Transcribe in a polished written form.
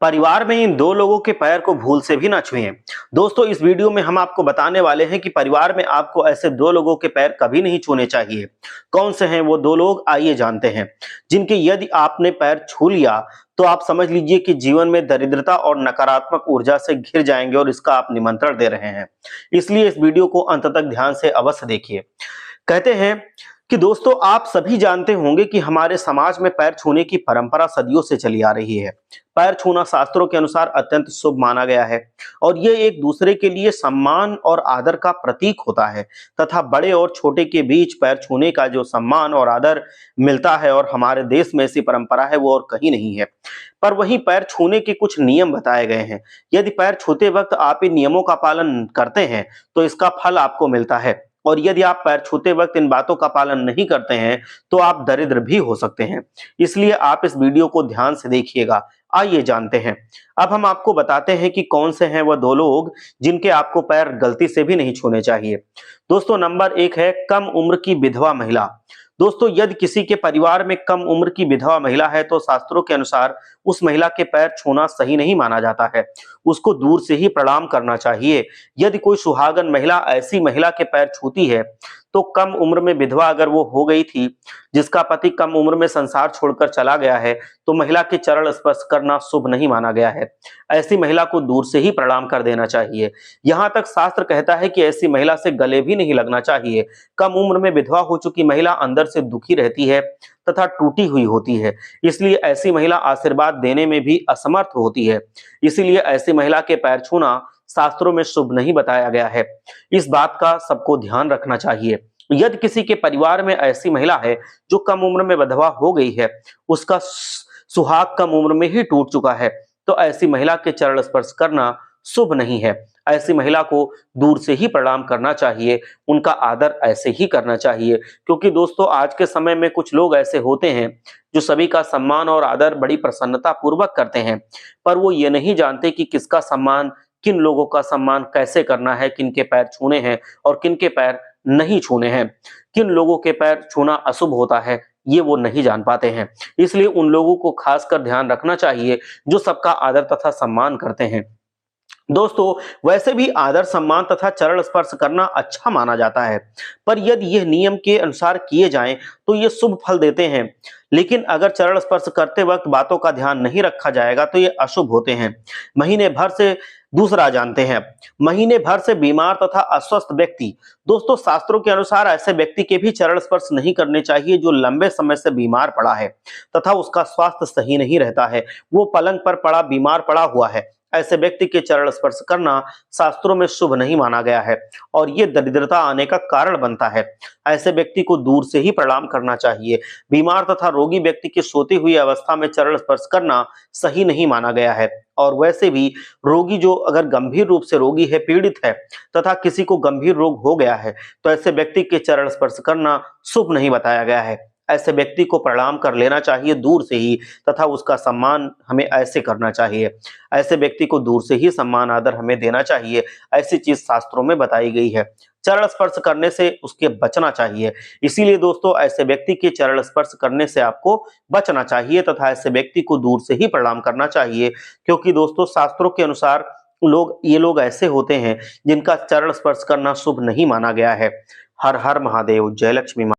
परिवार में इन दो लोगों के पैर को भूल से भी ना छुएं। दोस्तों, इस वीडियो में हम आपको बताने वाले हैं कि परिवार में आपको ऐसे दो लोगों के पैर कभी नहीं छूने चाहिए। कौन से हैं वो दो लोग, आइए जानते हैं। जिनके यदि आपने पैर छू लिया तो आप समझ लीजिए कि जीवन में दरिद्रता और नकारात्मक ऊर्जा से घिर जाएंगे और इसका आप निमंत्रण दे रहे हैं। इसलिए इस वीडियो को अंत तक ध्यान से अवश्य देखिए। कहते हैं कि दोस्तों, आप सभी जानते होंगे कि हमारे समाज में पैर छूने की परंपरा सदियों से चली आ रही है। पैर छूना शास्त्रों के अनुसार अत्यंत शुभ माना गया है और ये एक दूसरे के लिए सम्मान और आदर का प्रतीक होता है तथा बड़े और छोटे के बीच पैर छूने का जो सम्मान और आदर मिलता है और हमारे देश में ऐसी परंपरा है वो और कहीं नहीं है। पर वहीं पैर छूने के कुछ नियम बताए गए हैं। यदि पैर छूते वक्त आप इन नियमों का पालन करते हैं तो इसका फल आपको मिलता है, और यदि आप पैर छूते वक्त इन बातों का पालन नहीं करते हैं तो आप दरिद्र भी हो सकते हैं। इसलिए आप इस वीडियो को ध्यान से देखिएगा। आइए जानते हैं। अब हम आपको बताते हैं कि कौन से हैं वह दो लोग जिनके आपको पैर गलती से भी नहीं छूने चाहिए। दोस्तों, नंबर 1 है कम उम्र की विधवा महिला। दोस्तों, यदि किसी के परिवार में कम उम्र की विधवा महिला है तो शास्त्रों के अनुसार उस महिला के पैर छूना सही नहीं माना जाता है। उसको दूर से ही प्रणाम करना चाहिए। यदि कोई सुहागन महिला ऐसी महिला के पैर छूती है तो कम उम्र में विधवा अगर वो हो गई थी, जिसका पति कम उम्र में संसार छोड़कर चला गया है, तो महिला के चरण स्पर्श करना शुभ नहीं माना गया है। ऐसी महिला को दूर से ही प्रणाम कर देना चाहिए। यहाँ तक शास्त्र कहता है कि ऐसी महिला से गले भी नहीं लगना चाहिए। कम उम्र में विधवा हो चुकी महिला अंदर से दुखी रहती है तथा टूटी हुई होती है, इसलिए ऐसी महिला आशीर्वाद देने में भी असमर्थ होती है। इसीलिए ऐसी महिला के पैर छूना शास्त्रों में शुभ नहीं बताया गया है। इस बात का सबको ध्यान रखना चाहिए। यदि किसी के परिवार में ऐसी महिला है जो कम उम्र में विधवा हो गई है, उसका सुहाग कम उम्र में ही टूट चुका है, तो ऐसी महिला के चरण स्पर्श करना शुभ नहीं है। ऐसी महिला को दूर से ही प्रणाम करना चाहिए, उनका आदर ऐसे ही करना चाहिए। क्योंकि दोस्तों, आज के समय में कुछ लोग ऐसे होते हैं जो सभी का सम्मान और आदर बड़ी प्रसन्नता पूर्वक करते हैं, पर वो ये नहीं जानते कि किसका सम्मान, किन लोगों का सम्मान कैसे करना है, किन के पैर छूने हैं और किन के पैर नहीं छूने हैं। किन लोगों के पैर छूना अशुभ होता है ये वो नहीं जान पाते हैं। इसलिए उन लोगों को खासकर ध्यान रखना चाहिए जो सबका आदर तथा सम्मान करते हैं। दोस्तों, वैसे भी आदर सम्मान तथा चरण स्पर्श करना अच्छा माना जाता है, पर यदि यह नियम के अनुसार किए जाएं तो ये शुभ फल देते हैं। लेकिन अगर चरण स्पर्श करते वक्त बातों का ध्यान नहीं रखा जाएगा तो ये अशुभ होते हैं। महीने भर से दूसरा जानते हैं, महीने भर से बीमार तथा अस्वस्थ व्यक्ति। दोस्तों, शास्त्रों के अनुसार ऐसे व्यक्ति के भी चरण स्पर्श नहीं करने चाहिए जो लंबे समय से बीमार पड़ा है तथा उसका स्वास्थ्य सही नहीं रहता है, वो पलंग पर पड़ा बीमार पड़ा हुआ है। ऐसे व्यक्ति के चरण स्पर्श करना शास्त्रों में शुभ नहीं माना गया है और ये दरिद्रता आने का कारण बनता है। ऐसे व्यक्ति को दूर से ही प्रणाम करना चाहिए। बीमार तथा रोगी व्यक्ति के सोती हुई अवस्था में चरण स्पर्श करना सही नहीं माना गया है। और वैसे भी रोगी जो अगर गंभीर रूप से रोगी है, पीड़ित है तथा किसी को गंभीर रोग हो गया है, तो ऐसे व्यक्ति के चरण स्पर्श करना शुभ नहीं बताया गया है। ऐसे व्यक्ति को प्रणाम कर लेना चाहिए दूर से ही तथा उसका सम्मान हमें ऐसे करना चाहिए। ऐसे व्यक्ति को दूर से ही सम्मान आदर हमें देना चाहिए। ऐसी चीज शास्त्रों में बताई गई है। चरण स्पर्श करने से उसके बचना चाहिए। इसीलिए दोस्तों, ऐसे व्यक्ति के चरण स्पर्श करने से आपको बचना चाहिए तथा ऐसे व्यक्ति को दूर से ही प्रणाम करना चाहिए। क्योंकि दोस्तों, शास्त्रों के अनुसार ये लोग ऐसे होते हैं जिनका चरण स्पर्श करना शुभ नहीं माना गया है। हर हर महादेव। जय लक्ष्मी।